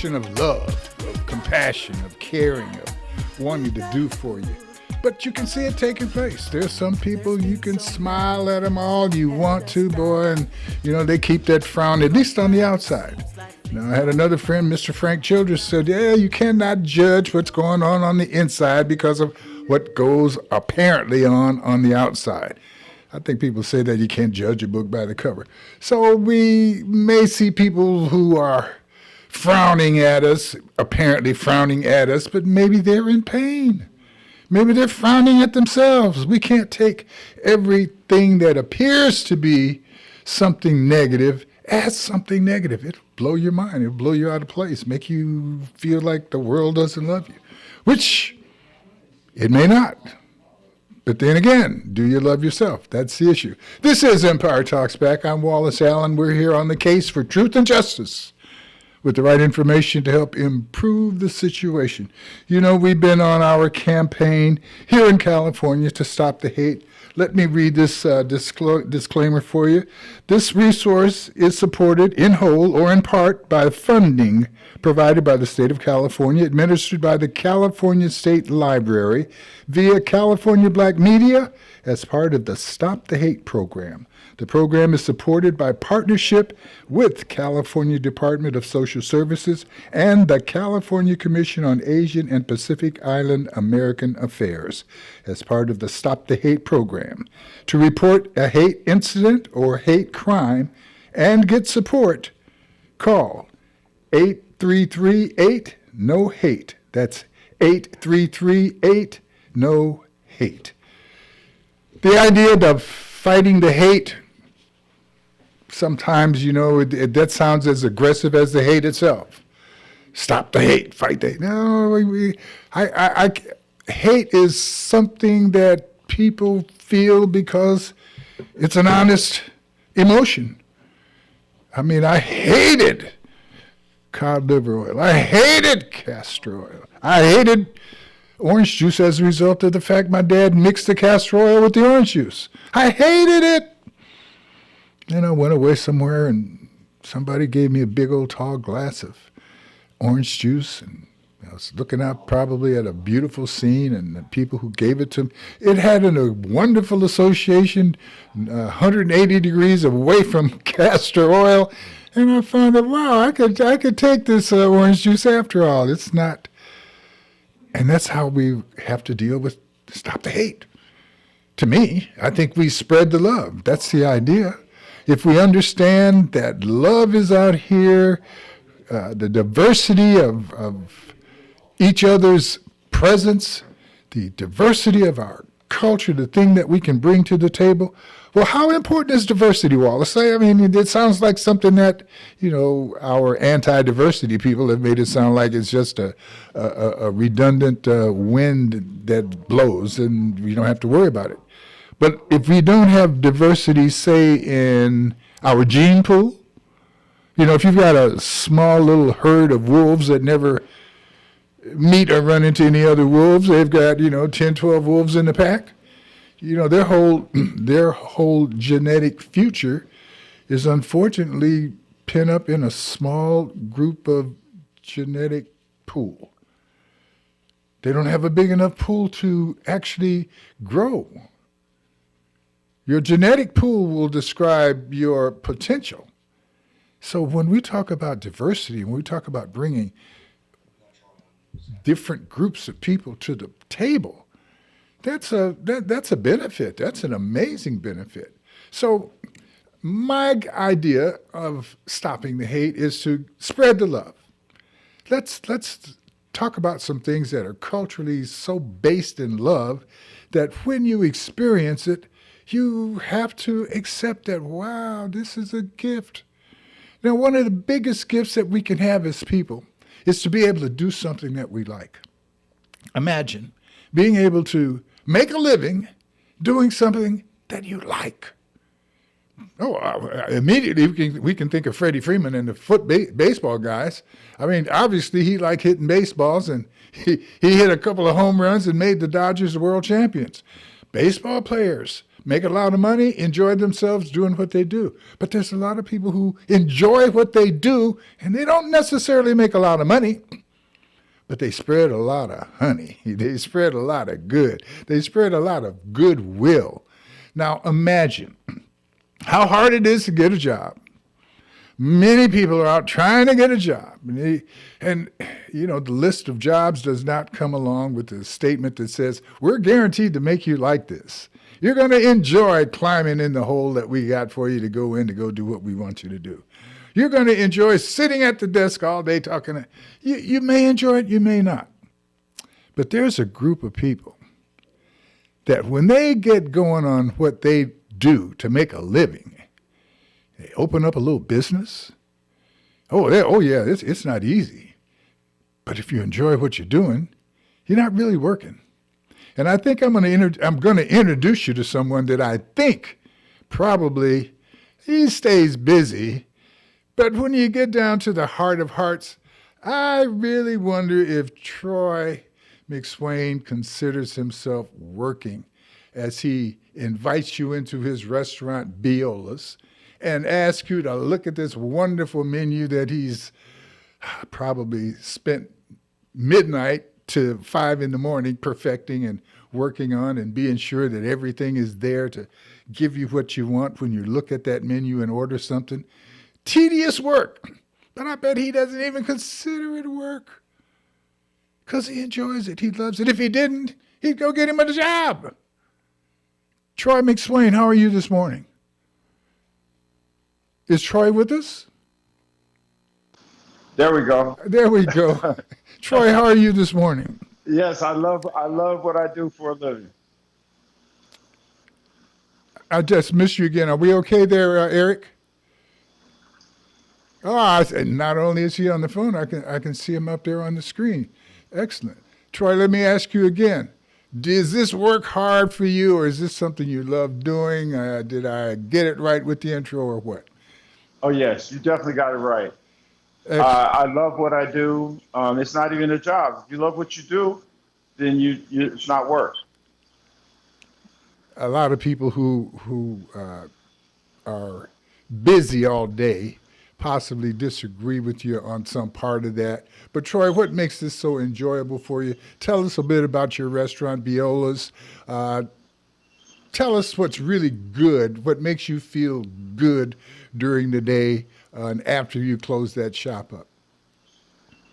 expression of love, of compassion, of caring, of wanting to do for you. But you can see it taking place. There's some people you can smile at them all you want to, boy, and they keep that frown, at least on the outside. I had another friend, Mr. Frank Childress, said, yeah, you cannot judge what's going on the inside because of what goes apparently on the outside. I think people say that you can't judge a book by the cover. So we may see people who are frowning at us, apparently frowning at us, but maybe they're in pain. Maybe they're frowning at themselves. We can't take everything that appears to be something negative as something negative. It'll blow your mind. It'll blow you out of place, make you feel like the world doesn't love you, which it may not. But then again, do you love yourself? That's the issue. This is Empire Talks Back. I'm Wallace Allen. We're here on the case for truth and justice, with the right information to help improve the situation. We've been on our campaign here in California to stop the hate. Let me read this disclaimer for you. This resource is supported in whole or in part by funding provided by the state of California, administered by the California State Library via California Black Media as part of the Stop the Hate program. The program is supported by partnership with California Department of Social Services and the California Commission on Asian and Pacific Island American Affairs as part of the Stop the Hate program. To report a hate incident or hate crime and get support, call 833-8-NO-HATE. That's 833-8-NO-HATE. The idea of fighting the hate, sometimes, that sounds as aggressive as the hate itself. Stop the hate, fight the hate. No, hate is something that people feel because it's an honest emotion. I hated cod liver oil. I hated castor oil. I hated orange juice as a result of the fact my dad mixed the castor oil with the orange juice. I hated it. Then I went away somewhere and somebody gave me a big old tall glass of orange juice, and I was looking out probably at a beautiful scene, and the people who gave it to me, it had a wonderful association 180 degrees away from castor oil, and I found that, wow, I could take this orange juice after all. It's not, and that's how we have to deal with Stop the Hate. To me, I think we spread the love. That's the idea. If we understand that love is out here, the diversity of each other's presence, the diversity of our culture, the thing that we can bring to the table. Well, how important is diversity, Wallace? It sounds like something that, our anti-diversity people have made it sound like it's just a redundant wind that blows and we don't have to worry about it. But if we don't have diversity, say, in our gene pool, if you've got a small little herd of wolves that never meet or run into any other wolves, they've got, 10, 12 wolves in the pack, their whole genetic future is unfortunately pinned up in a small group of genetic pool. They don't have a big enough pool to actually grow. Your genetic pool will describe your potential. So when we talk about diversity, when we talk about bringing different groups of people to the table, that's a benefit. That's an amazing benefit. So my idea of stopping the hate is to spread the love. Let's talk about some things that are culturally so based in love that when you experience it, you have to accept that, wow, this is a gift. Now, one of the biggest gifts that we can have as people is to be able to do something that we like. Imagine being able to make a living doing something that you like. Immediately we can think of Freddie Freeman and the baseball guys. Obviously he liked hitting baseballs, and he hit a couple of home runs and made the Dodgers the world champions. Baseball players make a lot of money, enjoy themselves doing what they do. But there's a lot of people who enjoy what they do, and they don't necessarily make a lot of money, but they spread a lot of honey. They spread a lot of good. They spread a lot of goodwill. Now imagine how hard it is to get a job. Many people are out trying to get a job. And the list of jobs does not come along with the statement that says, we're guaranteed to make you like this. You're going to enjoy climbing in the hole that we got for you to go in to go do what we want you to do. You're going to enjoy sitting at the desk all day talking. You may enjoy it, you may not. But there's a group of people that when they get going on what they do to make a living, they open up a little business. Oh yeah, it's not easy. But if you enjoy what you're doing, you're not really working. And I think I'm going to introduce you to someone that I think probably he stays busy. But when you get down to the heart of hearts, I really wonder if Troy McSwain considers himself working as he invites you into his restaurant, Wallace, and ask you to look at this wonderful menu that he's probably spent midnight to 5 a.m. perfecting and working on and being sure that everything is there to give you what you want when you look at that menu and order something. Tedious work, but I bet he doesn't even consider it work because he enjoys it. He loves it. If he didn't, he'd go get him a job. Troy McSwain, how are you this morning? Is Troy with us? There we go. There we go. Troy, how are you this morning? Yes, I love what I do for a living. I just missed you again. Are we okay there, Eric? Oh, not only is he on the phone, I can see him up there on the screen. Excellent. Troy, let me ask you again. Does this work hard for you, or is this something you love doing? Did I get it right with the intro, or what? Oh, yes, you definitely got it right. I love what I do. It's not even a job. If you love what you do, then it's not work. A lot of people who are busy all day possibly disagree with you on some part of that. But Troy, what makes this so enjoyable for you? Tell us a bit about your restaurant, Wallace. Tell us what's really good, what makes you feel good during the day and after you close that shop up.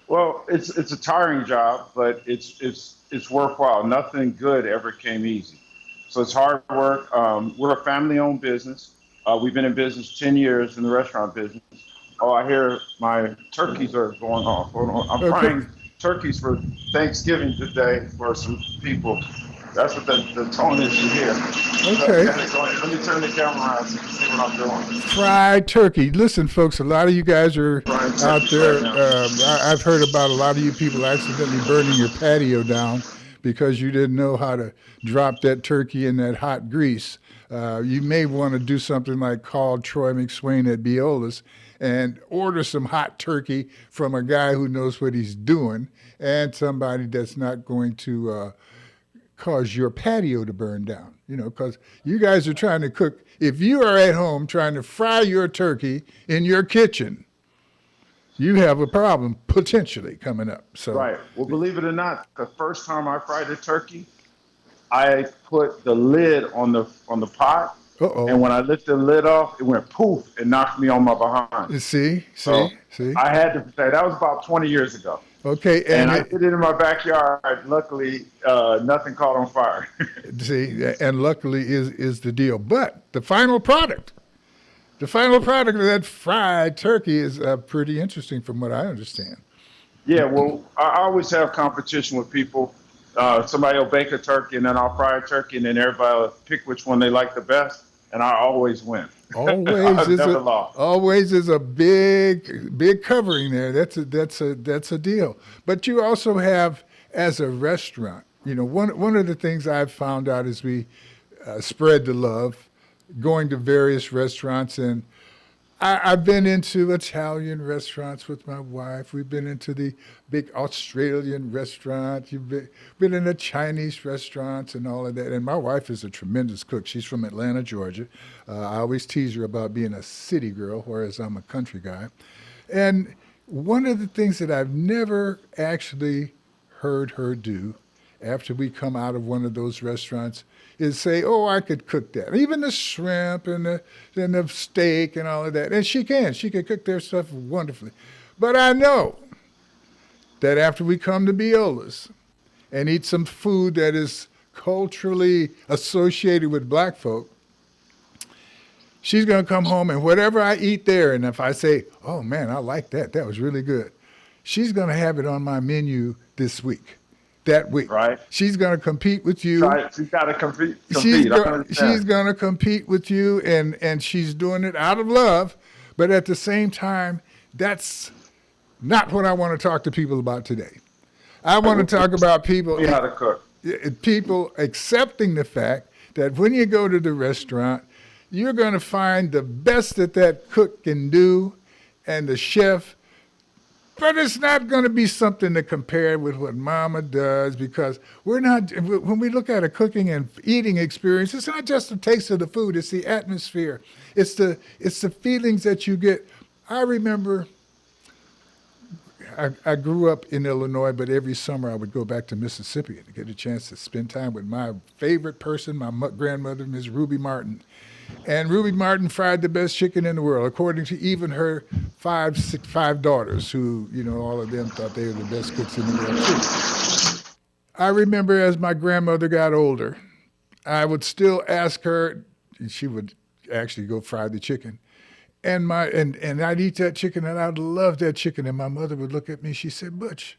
Well, it's a tiring job, but it's worthwhile. Nothing good ever came easy. So it's hard work. We're a family-owned business. We've been in business 10 years in the restaurant business. Oh, I hear my turkeys are going off. Hold on. I'm frying turkeys for Thanksgiving today for some people. That's what the tone is you hear. Okay. Let me turn the camera around so you can see what I'm doing. Fried turkey. Listen, folks, a lot of you guys are out there. I've heard about a lot of you people accidentally burning your patio down because you didn't know how to drop that turkey in that hot grease. You may want to do something like call Troy McSwain at Wallace and order some hot turkey from a guy who knows what he's doing and somebody that's not going to cause your patio to burn down, because you guys are trying to cook. If you are at home trying to fry your turkey in your kitchen, you have a problem potentially coming up. So right. Well, believe it or not, the first time I fried a turkey, I put the lid on the pot. Uh-oh. And when I lifted the lid off, it went poof and knocked me on my behind. See. I had to say that was about 20 years ago. Okay. And I did it in my backyard. Luckily, nothing caught on fire. See, and luckily is the deal. But the final product of that fried turkey is pretty interesting from what I understand. Yeah, well, I always have competition with people. Somebody will bake a turkey, and then I'll fry a turkey, and then everybody will pick which one they like the best, and I always win. Always is a big covering there. That's a deal. But you also have, as a restaurant, one of the things I've found out as we spread the love, going to various restaurants, and I've been into Italian restaurants with my wife. We've been into the big Australian restaurant. You've been in the Chinese restaurants and all of that. And my wife is a tremendous cook. She's from Atlanta, Georgia. I always tease her about being a city girl, whereas I'm a country guy. And one of the things that I've never actually heard her do after we come out of one of those restaurants is say, "Oh, I could cook that." Even the shrimp and the steak and all of that. And she can. She can cook their stuff wonderfully. But I know that after we come to Biola's and eat some food that is culturally associated with black folk, she's going to come home and whatever I eat there, and if I say, "Oh man, I like that. That was really good," she's going to have it on my menu this week, that week. Right. She's going to compete with you. She's got to compete. She's going to compete with you, and she's doing it out of love. But at the same time, that's not what I want to talk to people about today. I want to talk about people. How to cook. People accepting the fact that when you go to the restaurant, you're going to find the best that that cook can do and the chef, but it's not going to be something to compare with what mama does, because we're not, when we look at a cooking and eating experience, it's not just the taste of the food, it's the atmosphere. It's the feelings that you get. I remember I grew up in Illinois, but every summer I would go back to Mississippi to get a chance to spend time with my favorite person, my grandmother, Ms. Ruby Martin. And Ruby Martin fried the best chicken in the world, according to even her five daughters, who, all of them thought they were the best cooks in the world too. I remember as my grandmother got older, I would still ask her, and she would actually go fry the chicken. And I'd eat that chicken, and I'd love that chicken. And my mother would look at me, she said, "Butch,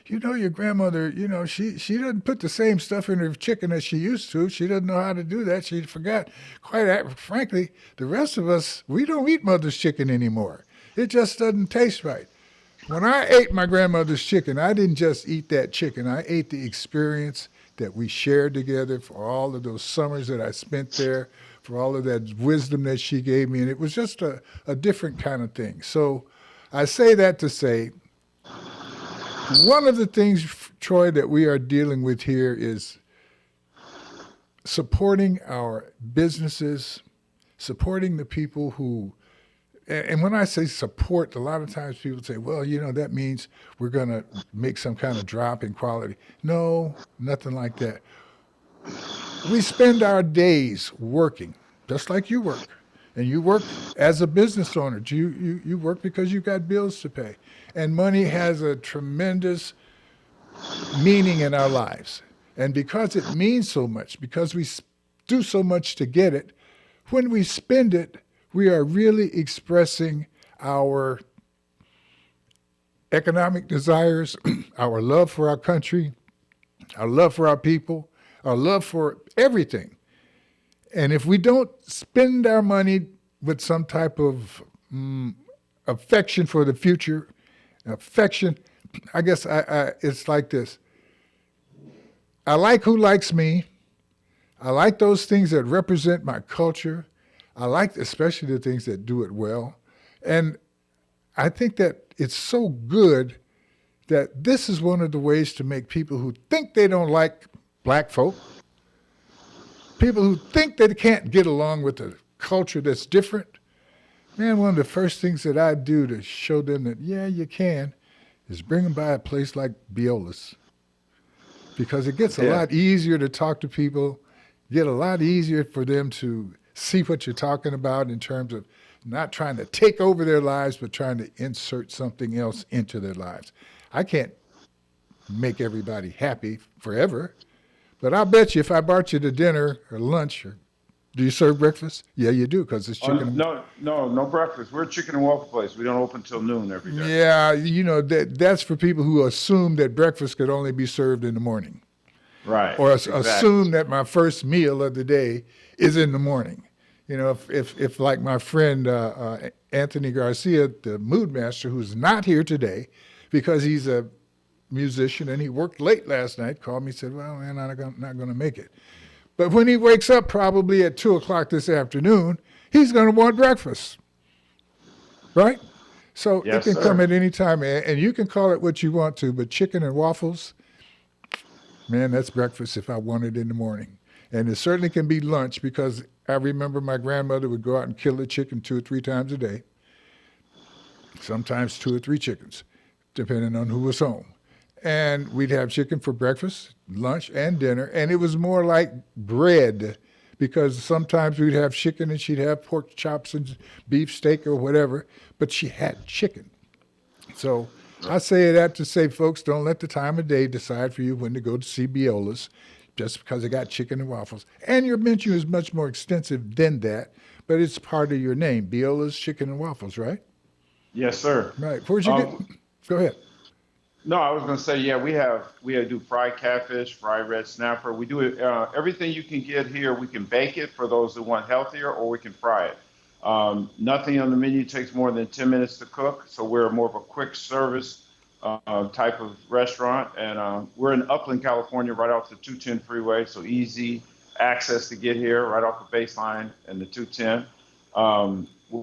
your grandmother, she doesn't put the same stuff in her chicken as she used to. She doesn't know how to do that. She forgot. Quite frankly, the rest of us, we don't eat mother's chicken anymore. It just doesn't taste right." When I ate my grandmother's chicken, I didn't just eat that chicken. I ate the experience that we shared together for all of those summers that I spent there, for all of that wisdom that she gave me. And it was just a different kind of thing. So I say that to say, one of the things, Troy, that we are dealing with here is supporting our businesses, supporting the people who, and when I say support, a lot of times people say, "Well, that means we're going to make some kind of drop in quality." No, nothing like that. We spend our days working, just like you work. And you work as a business owner. You work because you've got bills to pay. And money has a tremendous meaning in our lives. And because it means so much, because we do so much to get it, when we spend it, we are really expressing our economic desires, our love for our country, our love for our people, our love for everything. And if we don't spend our money with some type of affection for the future, affection, I guess it's like this. I like who likes me. I like those things that represent my culture. I like especially the things that do it well. And I think that it's so good that this is one of the ways to make people who think they don't like black folk, people who think they can't get along with a culture that's different, man, one of the first things that I do to show them that, yeah, you can, is bring them by a place like Biola's. Because it gets a lot easier to talk to people, get a lot easier for them to see what you're talking about in terms of not trying to take over their lives, but trying to insert something else into their lives. I can't make everybody happy forever, but I'll bet you if I brought you to dinner or lunch, or do you serve breakfast? Yeah, you do, because it's chicken. No breakfast. We're a chicken and waffle place. We don't open till noon every day. Yeah, that's for people who assume that breakfast could only be served in the morning. Right. Or assume that my first meal of the day is in the morning. If like my friend Anthony Garcia, the mood master, who's not here today because he's a musician and he worked late last night, called me and said, "Well, man, I'm not going to make it." But when he wakes up probably at 2 o'clock this afternoon, he's going to want breakfast. right? So it Yes, can come sir. at any time, and you can call it what you want to, but chicken and waffles, man, that's breakfast if I want it in the morning. And it certainly can be lunch because I remember my grandmother would go out and kill a chicken 2 or 3 times a day, sometimes 2 or 3 chickens, depending on who was home. And we'd have chicken for breakfast, lunch, and dinner. And it was more like bread because sometimes we'd have chicken and she'd have pork chops and beef steak or whatever, but she had chicken. So I say that to say, folks, don't let the time of day decide for you when to go to see Biola's just because they got chicken and waffles. And your menu is much more extensive than that, but it's part of your name, Biola's Chicken and Waffles, right? Yes, sir. Right. Where'd you get? Um, Go ahead. no, I was gonna say, yeah, we do fried catfish, fried red snapper. We do it everything you can get here. We can bake it for those who want healthier, or we can fry it. Nothing on the menu takes more than 10 minutes to cook, so we're more of a quick service type of restaurant. And we're in Upland, California, right off the 210 freeway, so easy access to get here, right off the baseline and the 210.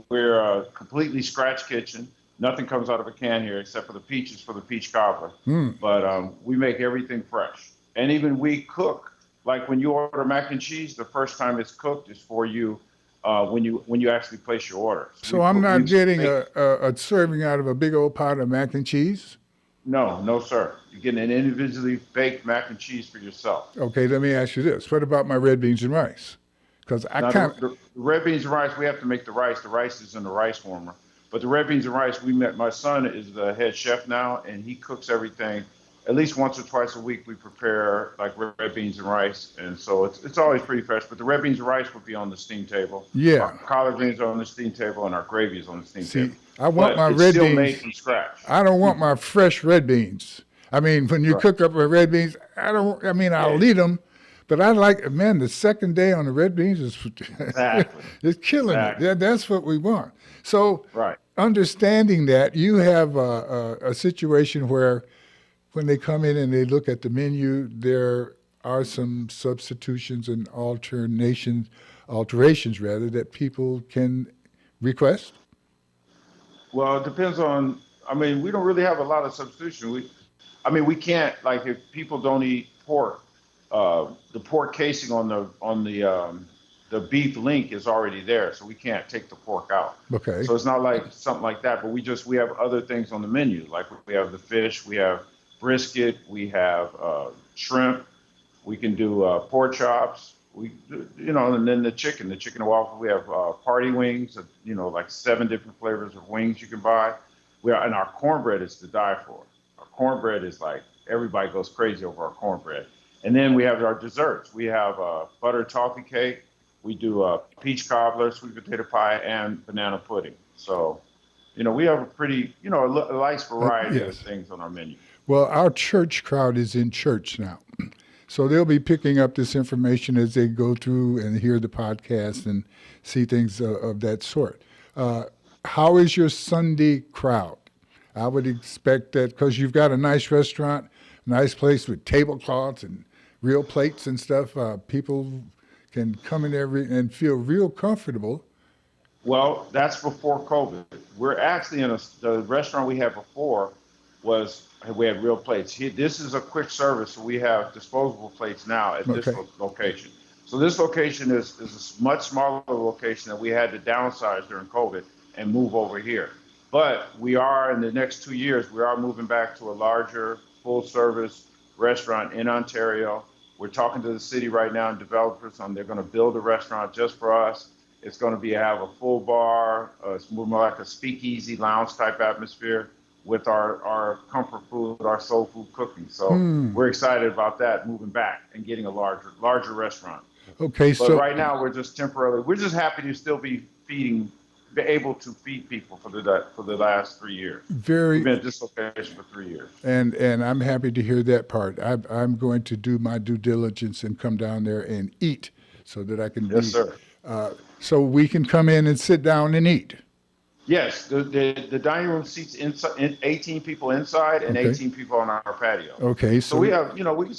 We're a completely scratch kitchen. Nothing comes out of a can here except for the peaches for the peach cobbler. Mm. But we make everything fresh. And even we cook. Like when you order mac and cheese, the first time it's cooked is for you when you actually place your order. So So I'm we not getting make a serving out of a big old pot of mac and cheese. no, sir. You're getting an individually baked mac and cheese for yourself. Okay, let me ask you this. What about my red beans and rice? Because I Now kind of, the red beans and rice, we have to make the rice. The rice is in the rice warmer. But the red beans and rice, we met. My son is the head chef now, and he cooks everything. At least once or twice a week, we prepare like red beans and rice, and so it's always pretty fresh. But the red beans and rice would be on the steam table. Our yeah. collard greens are on the steam table, and our gravy is on the steam See, table. I want But my it's red still made beans. from scratch. I don't want my fresh red beans. I mean, when you Right. cook up my red beans, I don't. I mean, I'll Yeah. eat them, but I like, man, the second day on the red beans is Exactly. it's killing it. Exactly. That's what we want. So, Right. understanding that, you have a situation where when they come in and they look at the menu, there are some substitutions and alterations rather, that people can request. Well, it depends on. I mean, we don't really have a lot of substitution. I mean, we can't like if people don't eat pork, the pork casing on the beef link is already there, so we can't take the pork out. Okay. So it's not like something like that. But we have other things on the menu, like we have the fish, we have brisket, we have shrimp, we can do pork chops. And then the chicken and waffle. We have party wings, like 7 different flavors of wings you can buy. And our cornbread is to die for. Our cornbread is like everybody goes crazy over our cornbread. And then we have our desserts. We have butter toffee cake. We do peach cobbler, sweet potato pie, and banana pudding. So, we have a pretty, a nice variety of Yes. things on our menu. Well, our church crowd is in church now. So they'll be picking up this information as they go through and hear the podcast and see things of that sort. Uh, how is your Sunday crowd? I would expect that because you've got a nice restaurant, nice place with tablecloths and real plates and stuff, people can come in there and feel real comfortable. Well, that's before COVID. We're actually the restaurant we had before was we had real plates. This is a quick service, so we have disposable plates now at this Okay. location. So this location is a much smaller location that we had to downsize during COVID and move over here. But we are in the next 2 years, we are moving back to a larger full service restaurant in Ontario. We're talking to the city right now and developers on they're going to build a restaurant just for us. It's going to have a full bar. It's more like a speakeasy lounge type atmosphere with our comfort food, our soul food cooking. So Hmm. we're excited about that moving back and getting a larger restaurant. Okay, But so right now we're just temporarily we're just happy to still be able to feed people for the last 3 years. We've very, been at this location for 3 years. and I'm happy to hear that part. I'm going to do my due diligence and come down there and eat so that I can Yes, be, sir. so we can come in and sit down and eat. Yes, the dining room seats inside 18 people inside and Okay. 18 people on our patio. Okay, So we have, we can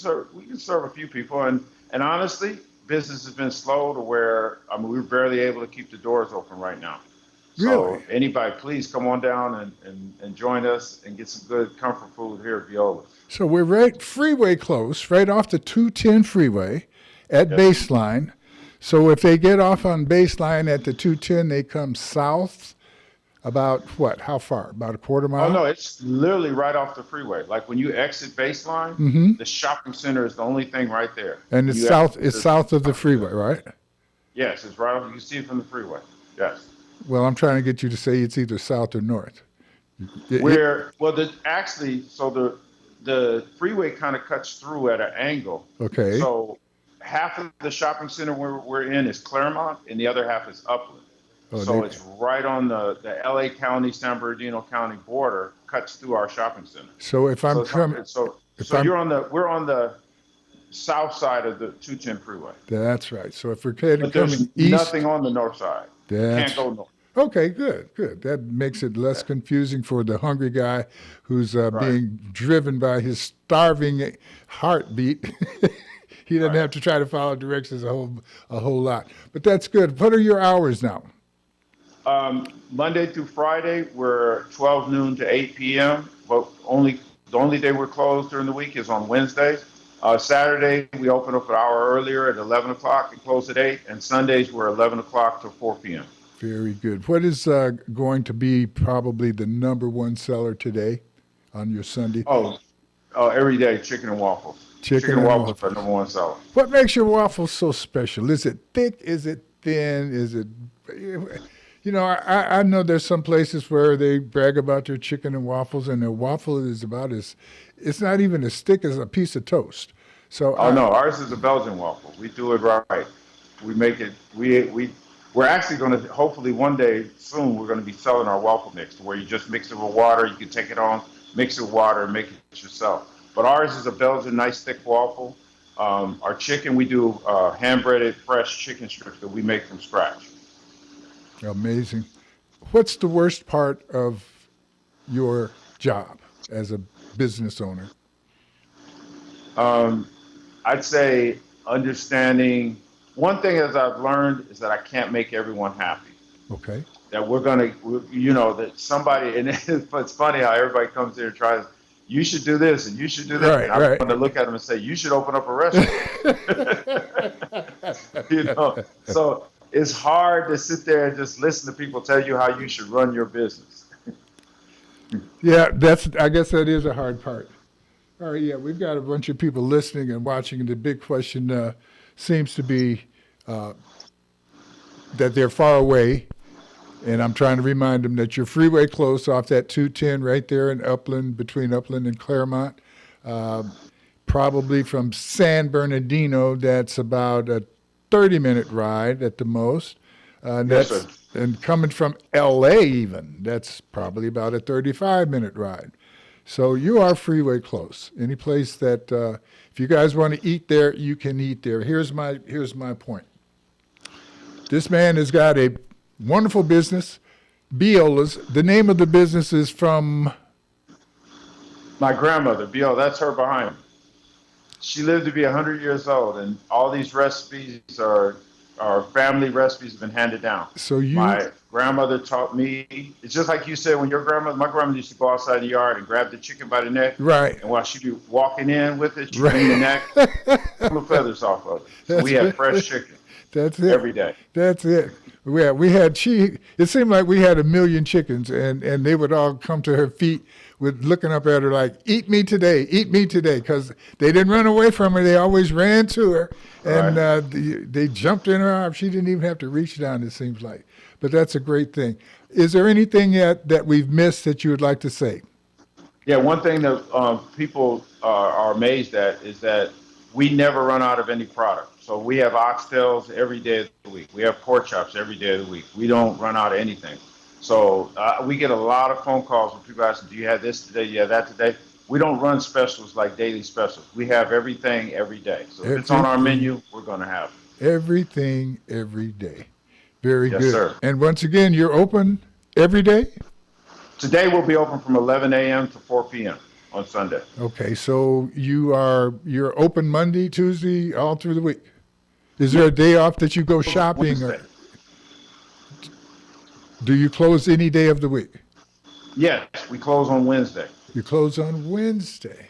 serve a few people, and honestly, business has been slow to where I mean we're barely able to keep the doors open right now. Really? So anybody, please come on down and join us and get some good comfort food here at Viola's. So we're right freeway close, right off the 210 freeway at Yes. Baseline. So if they get off on Baseline at the 210, they come south about what? How far? About a quarter Oh mile? no, it's literally right off the freeway. Like when you exit Baseline, Mm-hmm. the shopping center is the only thing right there. And When it's you south. exit It's the south of the shopping freeway, center. right? Yes, it's right off. You can see it from the freeway. Yes. Well, I'm trying to get you to say it's either south or north. Where well the actually so the freeway kind of cuts through at an angle. Okay. So half of the shopping center we're in is Claremont and the other half is Upland. Oh, So it's right on the LA County, San Bernardino County border, cuts through our shopping center. so if So I'm coming, if so I'm we're on the south side of the 210 freeway. that's right. So if we're coming But there's east, nothing on the north side. You that's can't go north. okay. Good, good. That makes it less confusing for the hungry guy who's Right. being driven by his starving heartbeat. He doesn't Right. have to try to follow directions a whole lot. But that's good. What are your hours now? Monday through Friday, we're 12 noon to 8 p.m. But the only day we're closed during the week is on Wednesdays. Saturday, we open up an hour earlier at 11 o'clock and close at 8. And Sundays, we're 11 o'clock to 4 p.m. Very good. What is going to be probably the number one seller today on your Sunday? Every day, chicken and waffles. Chicken and and waffles waffles. are number one seller. What makes your waffle so special? Is it thick? Is it thin? Is it, you know, I know there's some places where they brag about their chicken and waffles, and their waffle is about as, it's not even as thick as a piece of toast. So Oh no, ours is a Belgian waffle. We do it right. We make it. We're actually going to hopefully one day soon we're going to be selling our waffle mix to where you just mix it with water. You can take it on, mix it with water, and make it yourself. But ours is a Belgian nice thick waffle. Our chicken we do hand breaded fresh chicken strips that we make from scratch. amazing. What's the worst part of your job as a business owner? I'd say understanding. One thing as I've learned is that I can't make everyone happy. Okay. That that somebody, and it's funny how everybody comes here and tries, you should do this and you should do that. Right, and I'm right. going to look at them and say, you should open up a restaurant. So it's hard to sit there and just listen to people tell you how you should run your business. Yeah, I guess that is a hard part. All right, yeah, we've got a bunch of people listening and watching, and the big question seems to be that they're far away, and I'm trying to remind them that you're freeway close off that 210 right there in Upland, between Upland and Claremont. Probably from San Bernardino, that's about a 30-minute ride at the most. Yes, sir. And coming from LA even, that's probably about a 35-minute ride. So you are freeway close. Any place that if you guys want to eat there, you can eat there. Here's my point. This man has got a wonderful business, Viola's. The name of the business is from My grandmother, Bill, that's her behind me. She lived to be 100 years old, and all these recipes are family recipes have been handed down. So My grandmother taught me. It's just like you said when my grandmother used to go outside the yard and grab the chicken by the neck. right. And while she'd be walking in with it, she'd Right. bring the neck, pull the feathers off of it. So we had fresh chicken That's it. every day. That's it. We had it seemed like we had a million chickens, and they would all come to her feet with looking up at her like, eat me today, because they didn't run away from her. They always ran to her, and they jumped in her arms. She didn't even have to reach down, it seems like. But that's a great thing. Is there anything yet that we've missed that you would like to say? Yeah, one thing that people are amazed at is that we never run out of any product. So we have oxtails every day of the week. We have pork chops every day of the week. We don't run out of anything. So we get a lot of phone calls when people ask, do you have this today? Do you have that today? We don't run specials like daily specials. We have everything every day. So if it's on our menu, we're going to have it. Everything every day. Very Yes, good. sir. And once again, you're open every day? Today we'll be open from 11 a.m. to 4 p.m. on Sunday. Okay, so you're open Monday, Tuesday, all through the week. Is there a day off that you go shopping? Or, Wednesday. Do you close any day of the week? Yes, we close on Wednesday. You close on Wednesday.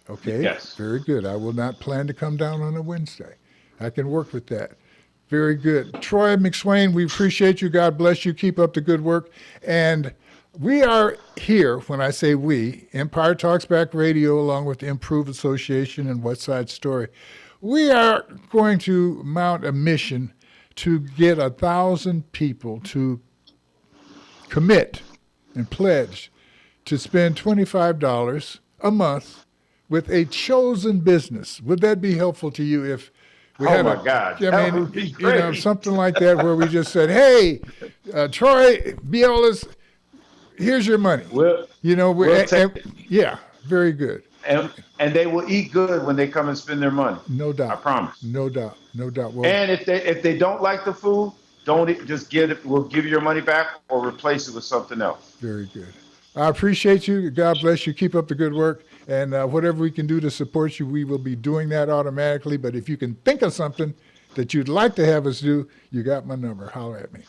Okay, Yes. very good. I will not plan to come down on a Wednesday. I can work with that. Very good. Troy McSwain, we appreciate you. God bless you. Keep up the good work. And we are here, when I say we, Empire Talks Back Radio, along with the Improve Association and West Side Story. We are going to mount a mission to get 1,000 people to commit and pledge to spend $25 a month with a chosen business. Would that be helpful to you if we Oh had my God, I that mean, would be you know, great. something like that where we just said, hey, Troy, Wallace, here's your money. We'll, You know, we'll take it. yeah, very good. And they will eat good when they come and spend their money. No I doubt. promise. No doubt. No doubt. Well, And if they don't like the food, don't just give it. We'll give you your money back or replace it with something else. very good. I appreciate you. God bless you. Keep up the good work. And whatever we can do to support you, we will be doing that automatically. But if you can think of something that you'd like to have us do, you got my number. Holler at me.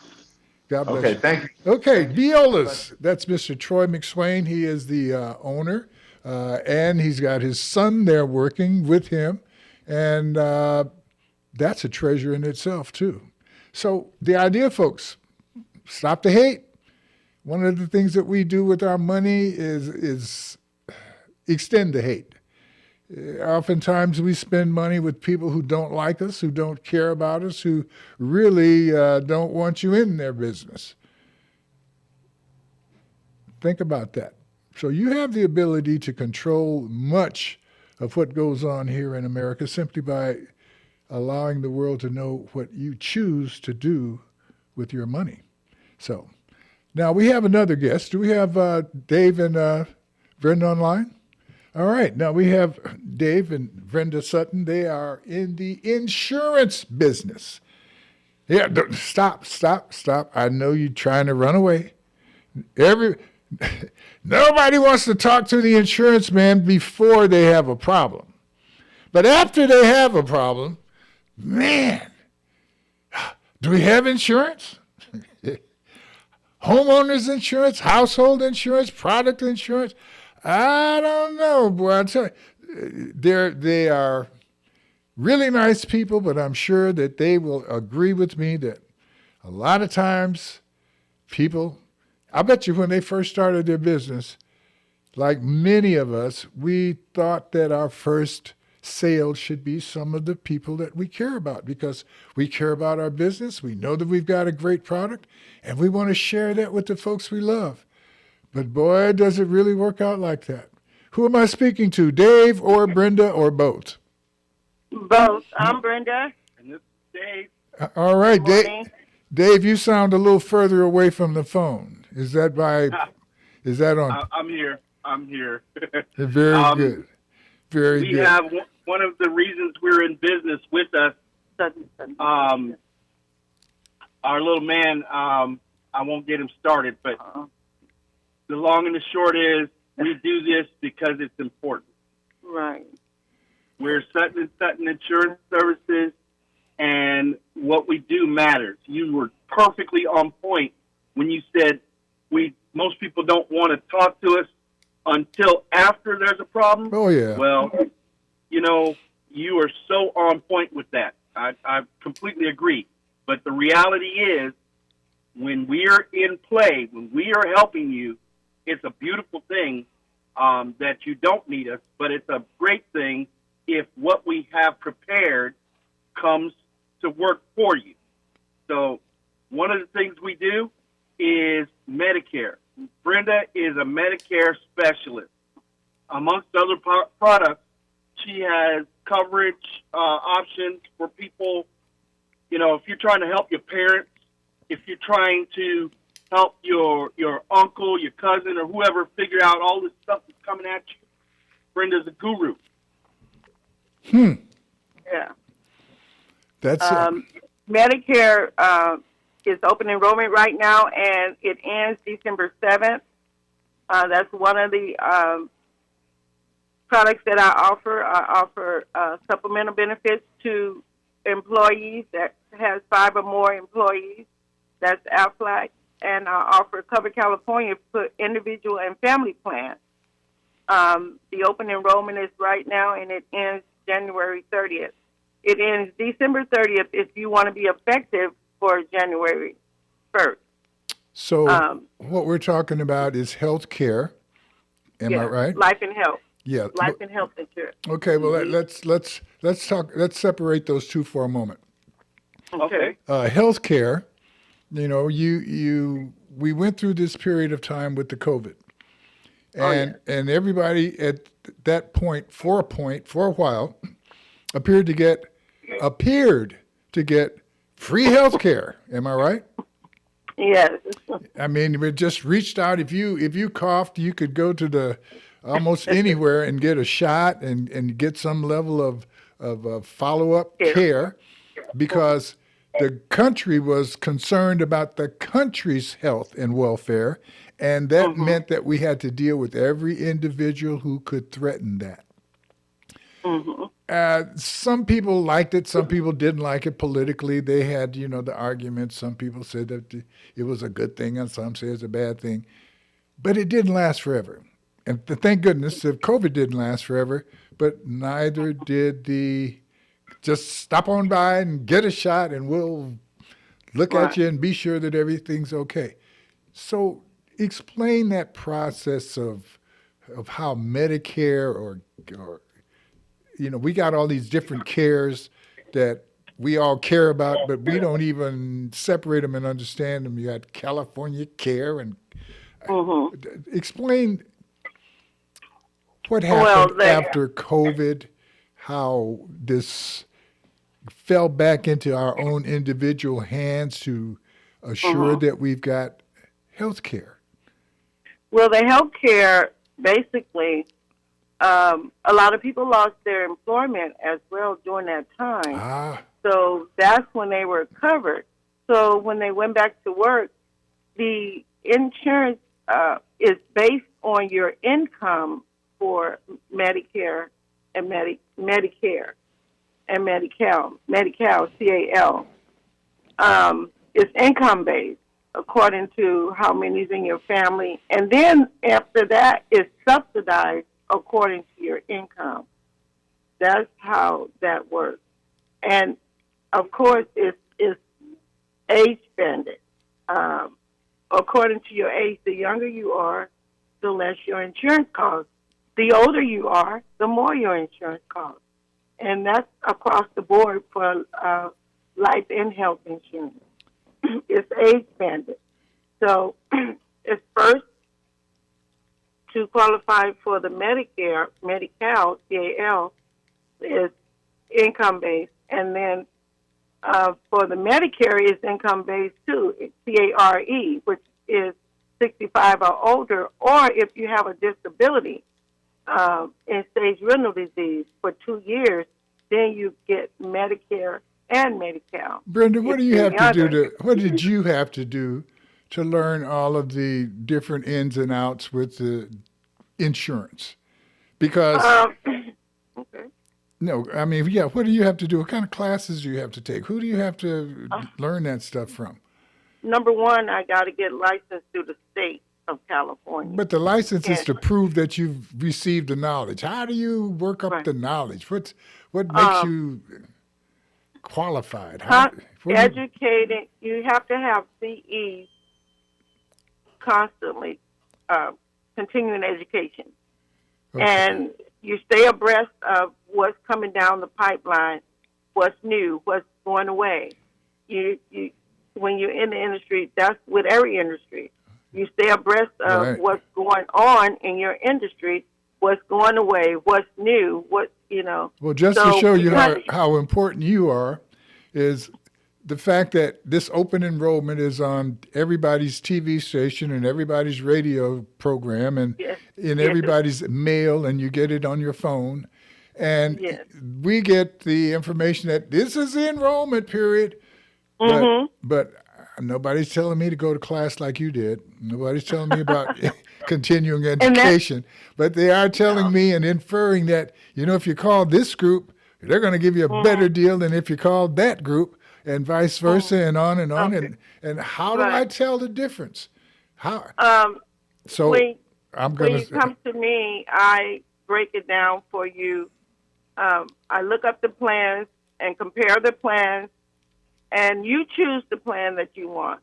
God bless Okay, you. thank you. Okay, Wallace. That's Mr. Troy McSwain. He is the owner, and he's got his son there working with him. And that's a treasure in itself, too. So the idea, folks, stop the hate. One of the things that we do with our money is extend the hate. Oftentimes we spend money with people who don't like us, who don't care about us, who really don't want you in their business. Think about that. So you have the ability to control much of what goes on here in America simply by allowing the world to know what you choose to do with your money. So now we have another guest. Do we have Dave and Brenda online? All right. Now we have Dave and Brenda Sutton. They are in the insurance business. Yeah, stop. I know you're trying to run away. Nobody wants to talk to the insurance man before they have a problem. But after they have a problem, man, do we have insurance? Homeowners insurance, household insurance, product insurance? I don't know, boy. I tell you, they are really nice people, but I'm sure that they will agree with me that a lot of times people, I bet you when they first started their business, like many of us, we thought that our first sale should be some of the people that we care about because we care about our business. We know that we've got a great product and we want to share that with the folks we love. But boy, does it really work out like that. Who am I speaking to, Dave or Brenda or both? Both. I'm Brenda. And this is Dave. All right, Good Dave. morning. Dave, you sound a little further away from the phone. Is that on? I'm here. Very good. Very We good. have one of the reasons we're in business with us. Our little man. I won't get him started, but the long and the short is we do this because it's important. Right. We're Sutton & Sutton Insurance Services, and what we do matters. You were perfectly on point when you said most people don't want to talk to us until after there's a problem. Oh, yeah. Well, you are so on point with that. I completely agree. But the reality is, when we are in play, when we are helping you, it's a beautiful thing that you don't need us, but it's a great thing if what we have prepared comes to work for you. So one of the things we do is Medicare. Brenda is a Medicare specialist. Amongst other products, she has coverage options for people, if you're trying to help your parents, if you're trying to help your uncle, your cousin, or whoever figure out all this stuff that's coming at you, Brenda's a guru. Yeah. That's Medicare is open enrollment right now, and it ends December 7th. That's one of the products that I offer. I offer supplemental benefits to employees that has 5 or more employees. That's Aflac. and I offer Cover California for individual and family plans. The open enrollment is right now, and it ends January 30th. It ends December 30th if you want to be effective for January 1st. So what we're talking about is health care. Am I right? Life and health. Yeah. Life and health insurance. Okay. Well, let's talk. Let's separate those two for a moment. Okay. Health care. You know, we went through this period of time with the COVID, and everybody at that point, for a while, appeared to get free health care. Am I right? Yes. I mean, we just reached out. If you coughed, you could go to the almost anywhere and get a shot and get some level of follow-up care, because the country was concerned about the country's health and welfare, and that meant that we had to deal with every individual who could threaten that. Some people liked it. Some people didn't like it politically. They had, the arguments. Some people said that it was a good thing, and some said it's a bad thing. But it didn't last forever. And thank goodness that COVID didn't last forever, but neither did just stop on by and get a shot, and we'll look at you and be sure that everything's okay. So explain that process of how Medicare or we got all these different cares that we all care about, but we don't even separate them and understand them. You got California Care, and explain what happened after COVID, how this fell back into our own individual hands to assure that we've got health care. Well, the health care, basically, a lot of people lost their employment as well during that time. So that's when they were covered. So when they went back to work, the insurance is based on your income for Medicare and Medicare and Medi-Cal, CAL. It's income based according to how many is in your family. And then after that, it's subsidized according to your income. That's how that works. And of course, it's age banded. According to your age, the younger you are, the less your insurance costs. The older you are, the more your insurance costs. And that's across the board for life and health insurance. It's age banded. So it's first to qualify for the Medicare, Medi-Cal, CAL, is income based. And then for the Medicare, it's income based too, it's CARE, which is 65 or older, or if you have a disability, in stage renal disease for 2 years, then you get Medicare and Medi-Cal. Brenda, what did you have to do to learn all of the different ins and outs with the insurance? Because what do you have to do? What kind of classes do you have to take? Who do you have to learn that stuff from? Number one, I got to get licensed through the state of California. But the license is to prove that you've received the knowledge. How do you work up the knowledge? What makes you qualified? Educated. You have to have CEs constantly, continuing education. Okay. And you stay abreast of what's coming down the pipeline, what's new, what's going away. You when you're in the industry, that's with every industry. You stay abreast of what's going on in your industry, what's going away, what's new, Well, just to show you how important you are, is the fact that this open enrollment is on everybody's TV station and everybody's radio program and in everybody's mail, and you get it on your phone. And we get the information that this is the enrollment period, but nobody's telling me to go to class like you did. Nobody's telling me about continuing education. But they are telling me and inferring that, if you call this group, they're going to give you a better deal than if you call that group. and vice versa, and on and on. Okay. And how do I Right. tell the difference? How? Um, So when I'm when gonna. you come to me, I break it down for you. I look up the plans and compare the plans, and you choose the plan that you want.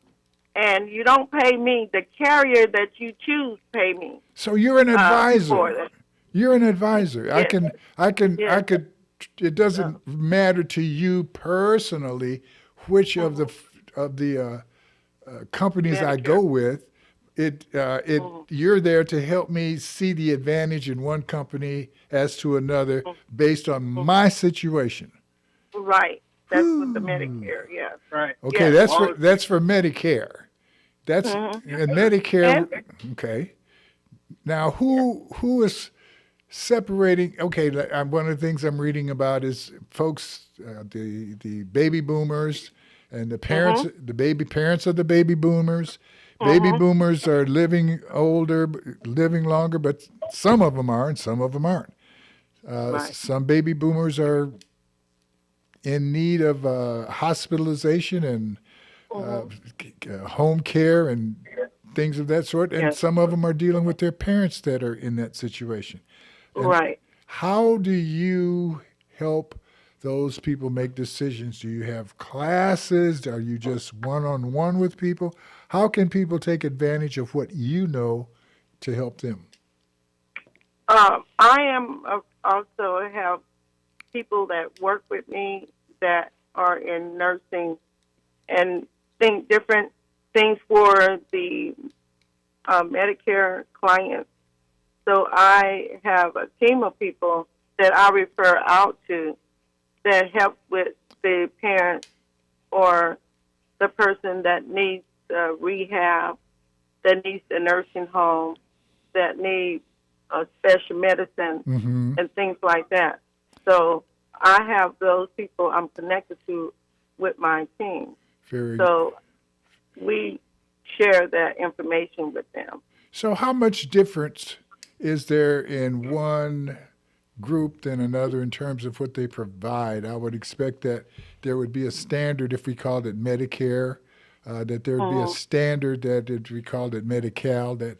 And you don't pay me. The carrier that you choose pay me So you're an for advisor. that. You're an advisor. I Yes, can. I yes. could. It doesn't matter to you personally which of the companies I Medicare. go with. It you're there to help me see the advantage in one company as to another based on my situation. Right. That's with the Whew. Medicare. Yes. Right. Okay, Yes. Wallace, that's for Medicare. That's hmm and Medicare. And Okay. Now, who is separating? Okay, one of the things I'm reading about is folks, the baby boomers and the parents, hmm the baby parents of the baby boomers. Baby hmm boomers are living older, living longer, but some of them are and some of them aren't. right. Some baby boomers are in need of hospitalization and uh, hmm home care and things of that sort, and Yes. some of them are dealing with their parents that are in that situation. And Right. how do you help those people make decisions? Do you have classes? Are you just one-on-one with people? How can people take advantage of what you know to help them? I am also have people that work with me that are in nursing and think different things for the Medicare clients. So I have a team of people that I refer out to that help with the parent or the person that needs rehab, that needs a nursing home, that needs special medicine Mm-hmm. and things like that. So I have those people I'm connected to with my team. Very. So we share that information with them. So, how much difference is there in one group than another in terms of what they provide? I would expect that there would be a standard if we called it Medicare, that there would be a hmm standard that if we called it Medi-Cal, that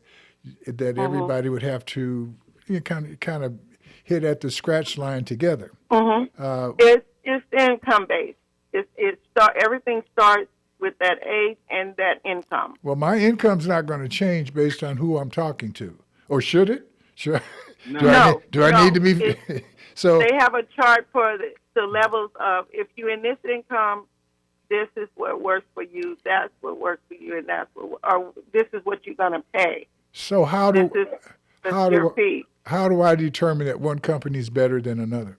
hmm everybody would have to kind of hit at the scratch line together. hmm Uh, It's income based. Everything starts with that age and that income. well, my income's not going to change based on who I'm talking to, or should it? Should, do I no. need, No, do I need to no. be? So They have a chart for the levels of if you're in this income, this is what works for you, that's what works for you, and or this is what you're gonna pay. so how This do is how your do fee. how do I determine that one company is better than another?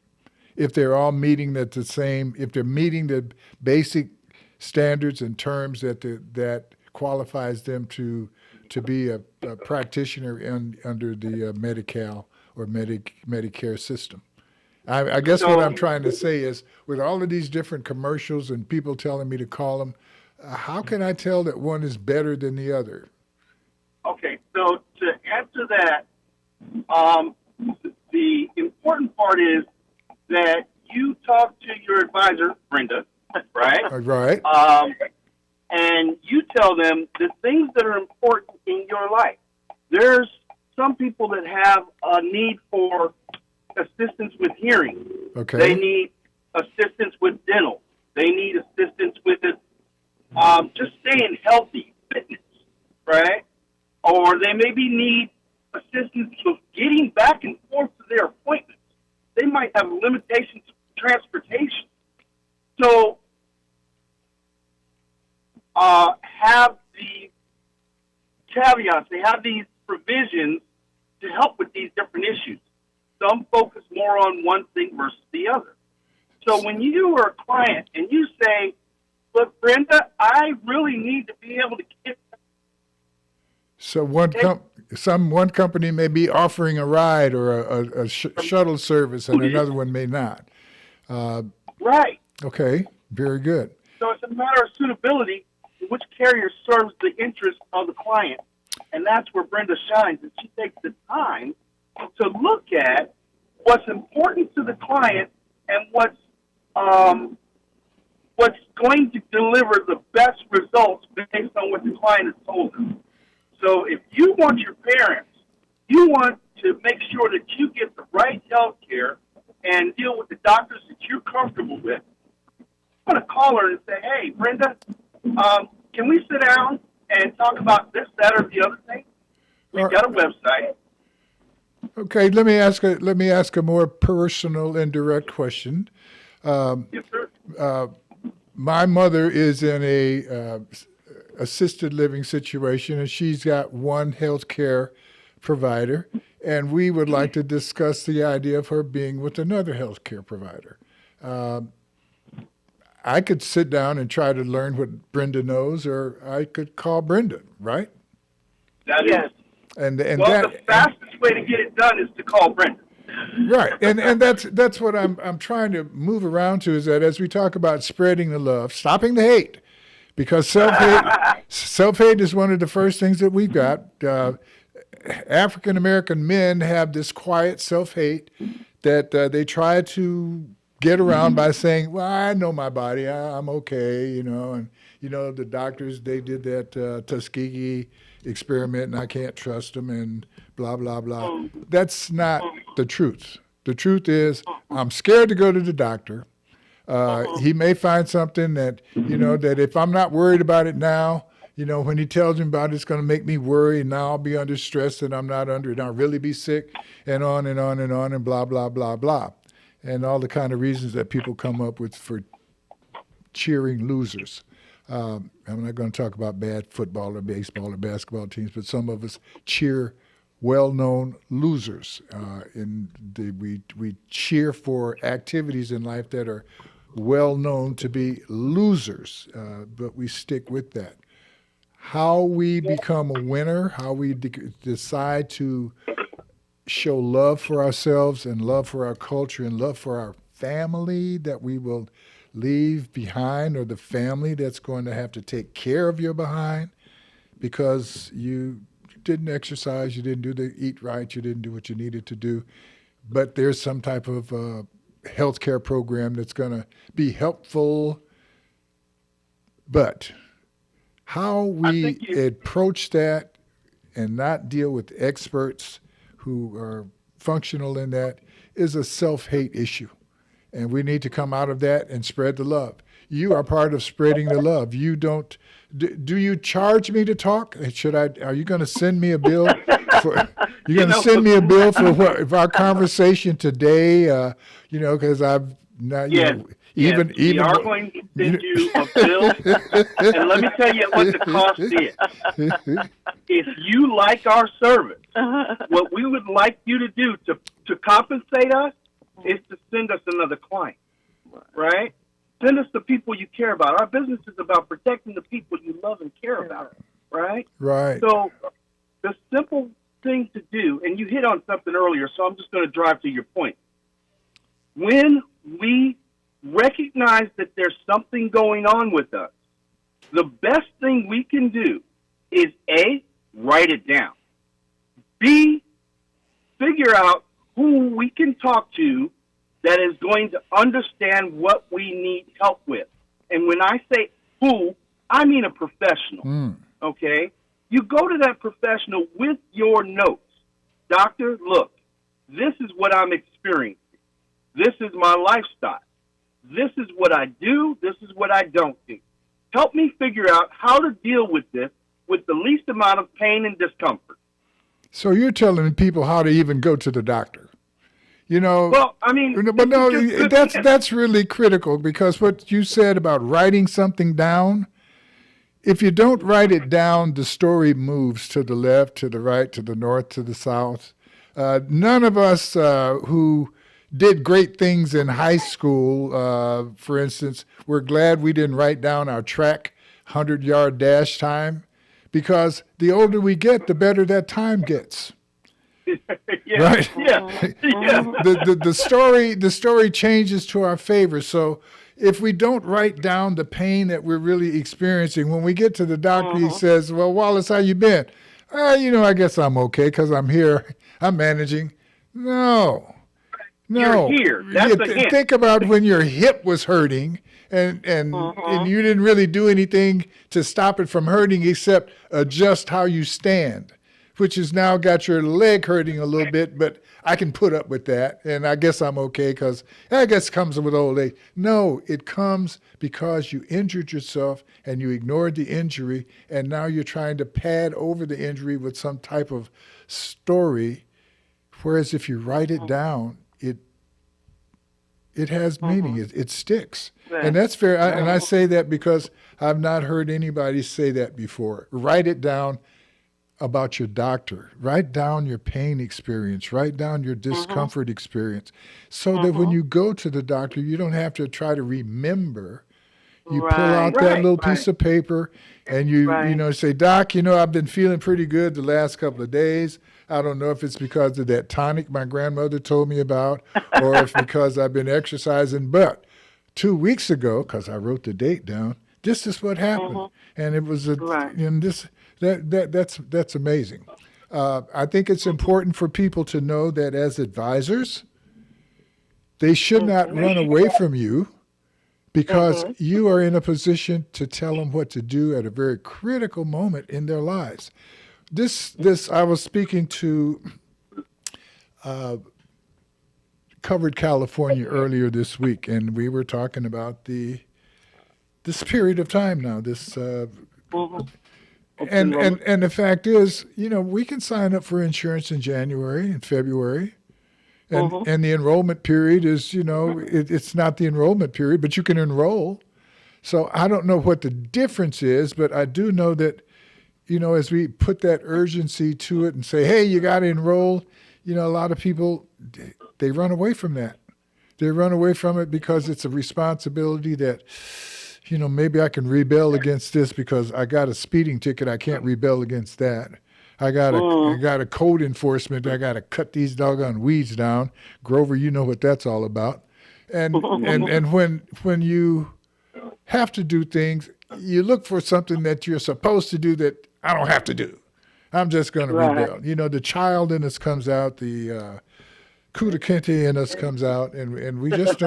If they're all meeting if they're meeting the basic standards and terms that qualifies them to be a practitioner under the Medi-Cal or Medicare system. I guess what I'm So, trying to say is, with all of these different commercials and people telling me to call them, how can I tell that one is better than the other? okay. So to answer that, um, the important part is that you talk to your advisor, Brenda, right? Right? And you tell them the things that are important in your life. There's some people that have a need for assistance with hearing. They Okay. need assistance with dental. They need assistance with just staying healthy, fitness, right? Or they maybe need assistance with getting back and forth to their appointments. They might have limitations of transportation. So have the caveats, they have these provisions to help with these different issues. Some focus more on one thing versus the other. So when you are a client and you say, look, Brenda, I really need to be able to get So one company may be offering a ride or a shuttle service, and another one may not. right. Okay, very good. So it's a matter of suitability, which carrier serves the interest of the client. And that's where Brenda shines, and she takes the time to look at what's important to the client and what's going to deliver the best results based on what the client has told us. So if you want your parents, you want to make sure that you get the right health care and deal with the doctors that you're comfortable with. I'm going to call her and say, hey, Brenda, can we sit down and talk about this, that, or the other thing? We've got a website. Okay, let me ask a more personal and direct question. Yes, sir. My mother is in a assisted living situation, and she's got one health care provider, and we would like to discuss the idea of her being with another health care provider. I could sit down and try to learn what Brenda knows, or I could call Brenda, right? That is. And well, the fastest way to get it done is to call Brenda. Right, and that's what I'm trying to move around to, is that as we talk about spreading the love, stopping the hate, because self-hate is one of the first things that we've got. African American men have this quiet self-hate that they try to get around by saying, well, I know my body, I'm okay, and the doctors, they did that Tuskegee experiment and I can't trust them and blah, blah, blah. That's not the truth. The truth is I'm scared to go to the doctor. He may find something that, that if I'm not worried about it now, when he tells me about it, it's going to make me worry, and now I'll be under stress that I'm not under, and I'll really be sick, and on and on and on, and blah, blah, blah, blah. And all the kind of reasons that people come up with for cheering losers. I'm not going to talk about bad football or baseball or basketball teams, but some of us cheer well-known losers. We cheer for activities in life that are well-known to be losers, but we stick with that. How we become a winner, how we decide to show love for ourselves and love for our culture and love for our family that we will leave behind, or the family that's going to have to take care of your behind because you didn't exercise, you didn't eat right, you didn't do what you needed to do. But there's some type of healthcare program that's going to be helpful. But how we approach that and not deal with experts who are functional in that is a self-hate issue. And we need to come out of that and spread the love. You are part of spreading the love. You don't. Do you charge me to talk? Are you going to send me a bill? You're going to send me a bill for our conversation today? Because I've not. Yes. We are going to send you a bill, and let me tell you what the cost is. If you like our service, what we would like you to do to compensate us is to send us another client, right? Send us the people you care about. Our business is about protecting the people you love and care about, right? Right. So the simple thing to do, and you hit on something earlier, so I'm just going to drive to your point. When we recognize that there's something going on with us, the best thing we can do is A, write it down. B, figure out who we can talk to that is going to understand what we need help with. And when I say who, I mean a professional, okay? You go to that professional with your notes. Doctor, look, this is what I'm experiencing. This is my lifestyle. This is what I do. This is what I don't do. Help me figure out how to deal with this with the least amount of pain and discomfort. So you're telling people how to even go to the doctor. Well, I mean, but no, that's really critical, because what you said about writing something down, if you don't write it down, the story moves to the left, to the right, to the north, to the south. None of us who did great things in high school, for instance, we're glad we didn't write down our track 100-yard dash time, because the older we get, the better that time gets. Yeah, right? Yeah. The story changes to our favor. So if we don't write down the pain that we're really experiencing, when we get to the doctor, he says, well, Wallace, how you been? I guess I'm okay because I'm here. I'm managing. No. You're here. That's a hint. Think about when your hip was hurting and you didn't really do anything to stop it from hurting except adjust how you stand, which has now got your leg hurting a little bit, but I can put up with that, and I guess I'm okay because I guess it comes with old age. No, it comes because you injured yourself and you ignored the injury, and now you're trying to pad over the injury with some type of story, whereas if you write it down, it has meaning. It sticks. Right. And that's fair. And I say that because I've not heard anybody say that before. Write it down about your doctor. Write down your pain experience. Write down your discomfort experience so that when you go to the doctor, you don't have to try to remember. You pull out that little piece of paper and you say, Doc, I've been feeling pretty good the last couple of days. I don't know if it's because of that tonic my grandmother told me about or if because I've been exercising. But 2 weeks ago, because I wrote the date down, this is what happened. And it was that's amazing. I think it's important for people to know that as advisors, they should not run away from you because you are in a position to tell them what to do at a very critical moment in their lives. This I was speaking to Covered California earlier this week, and we were talking about this period of time now. And the fact is, we can sign up for insurance in January and February, and the enrollment period is, it's not the enrollment period, but you can enroll. So I don't know what the difference is, but I do know that, as we put that urgency to it and say, hey, you got to enroll, a lot of people, they run away from that. They run away from it because it's a responsibility that, maybe I can rebel against this because I got a speeding ticket. I can't rebel against that. I got a code enforcement. I got to cut these doggone weeds down. Grover, you know what that's all about. And when you have to do things, you look for something that you're supposed to do that I don't have to do. I'm just going to rebel. The child in us comes out, the Kuta Kinte in us comes out, and we just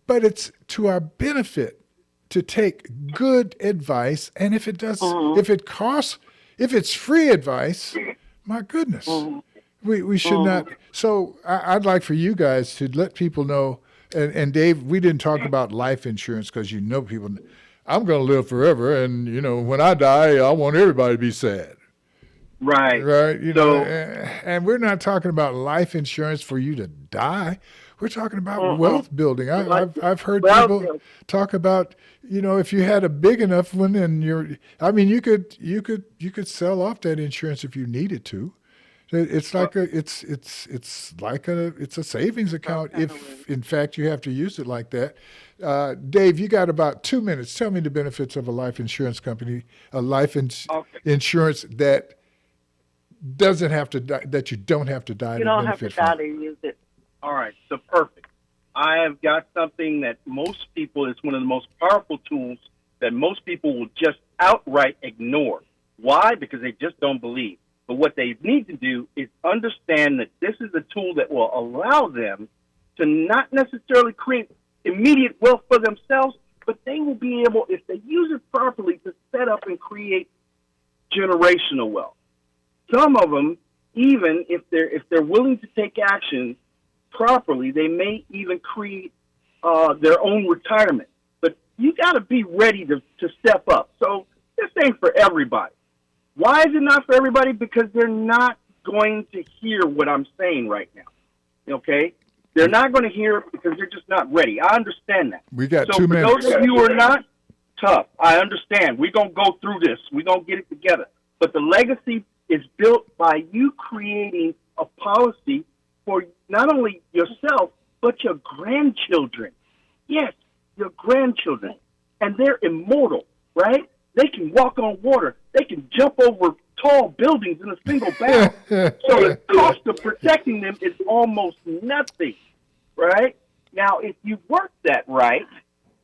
but it's to our benefit to take good advice, and if it's free advice, my goodness, we should not. So I'd like for you guys to let people know. And Dave, we didn't talk about life insurance because people. I'm going to live forever, and when I die, I want everybody to be sad. Right. And we're not talking about life insurance for you to die. We're talking about wealth building. I've heard people talk about, if you had a big enough one, and you could sell off that insurance if you needed to. It's like it's a savings account if in fact you have to use it like that. Dave, you got about 2 minutes. Tell me the benefits of a life insurance company, insurance that doesn't have to die, that you don't have to die. You don't have to die to use it. All right, so perfect. I have got something that most people, it's one of the most powerful tools that most people will just outright ignore. Why? Because they just don't believe. But what they need to do is understand that this is a tool that will allow them to not necessarily create immediate wealth for themselves, but they will be able, if they use it properly, to set up and create generational wealth. Some of them, even if they're willing to take action properly, they may even create their own retirement. But you got to be ready to step up. So this ain't for everybody. Why is it not for everybody? Because they're not going to hear what I'm saying right now. Okay? They're not going to hear it because they're just not ready. I understand that. We got 2 minutes. For those of you who are not, tough. I understand. We're going to go through this. We're going to get it together. But the legacy is built by you creating a policy for not only yourself, but your grandchildren. Yes, your grandchildren. And they're immortal, right? They can walk on water. They can jump over tall buildings in a single bound. So the cost of protecting them is almost nothing, right? Now, if you work that right,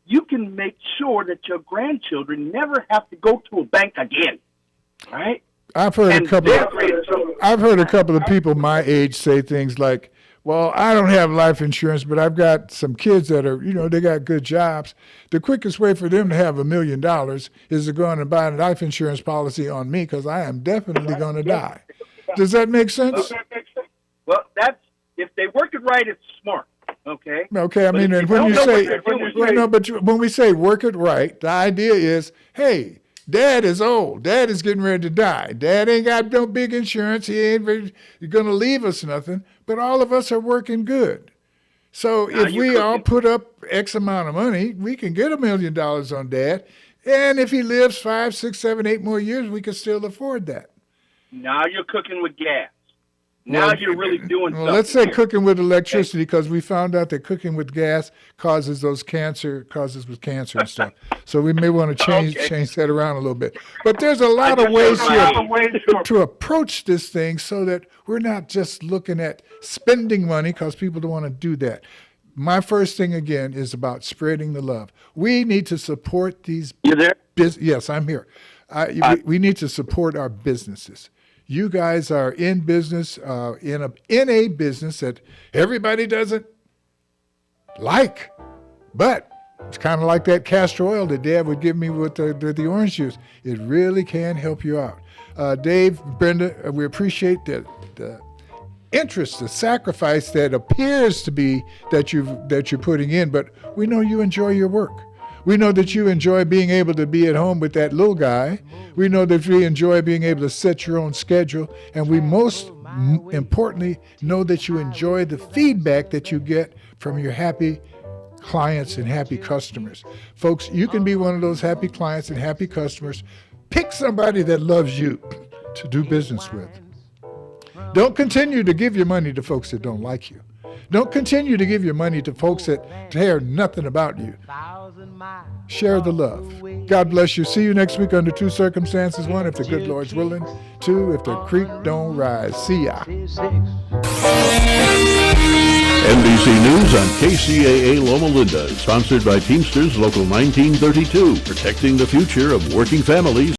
you can make sure that your grandchildren never have to go to a bank again, right? I've heard a couple of people my age say things like, Well, I don't have life insurance, but I've got some kids that are, they got good jobs. The quickest way for them to have $1 million is to go in and buy a life insurance policy on me because I am definitely going to die. Does that make sense? Well, if they work it right, it's smart. Okay. Okay. I mean, and when we say work it right, the idea is, hey, Dad is old. Dad is getting ready to die. Dad ain't got no big insurance. He ain't going to leave us nothing. But all of us are working good. So if we all put up X amount of money, we can get $1 million on Dad. And if he lives 5, 6, 7, 8 more years, we can still afford that. Now you're cooking with gas. Now you're really doing something. Let's say cooking with electricity, because we found out that cooking with gas causes cancer and stuff. So we may want to change that around a little bit. But there's a lot of ways here to approach this thing so that we're not just looking at spending money, because people don't want to do that. My first thing, again, is about spreading the love. We need to support these. You there? Yes, I'm here. We need to support our businesses. You guys are in business, in a business that everybody doesn't like, but it's kind of like that castor oil that Dad would give me with the orange juice. It really can help you out. Dave, Brenda, we appreciate the interest, the sacrifice that appears to be that you're putting in, but we know you enjoy your work. We know that you enjoy being able to be at home with that little guy. We know that you enjoy being able to set your own schedule. And we most importantly know that you enjoy the feedback that you get from your happy clients and happy customers. Folks, you can be one of those happy clients and happy customers. Pick somebody that loves you to do business with. Don't continue to give your money to folks that don't like you. Don't continue to give your money to folks that care nothing about you. Share the love. God bless you. See you next week under 2 circumstances. 1, if the good Lord's willing. 2, if the creek don't rise. See ya. NBC News on KCAA Loma Linda, sponsored by Teamsters Local 1932, protecting the future of working families.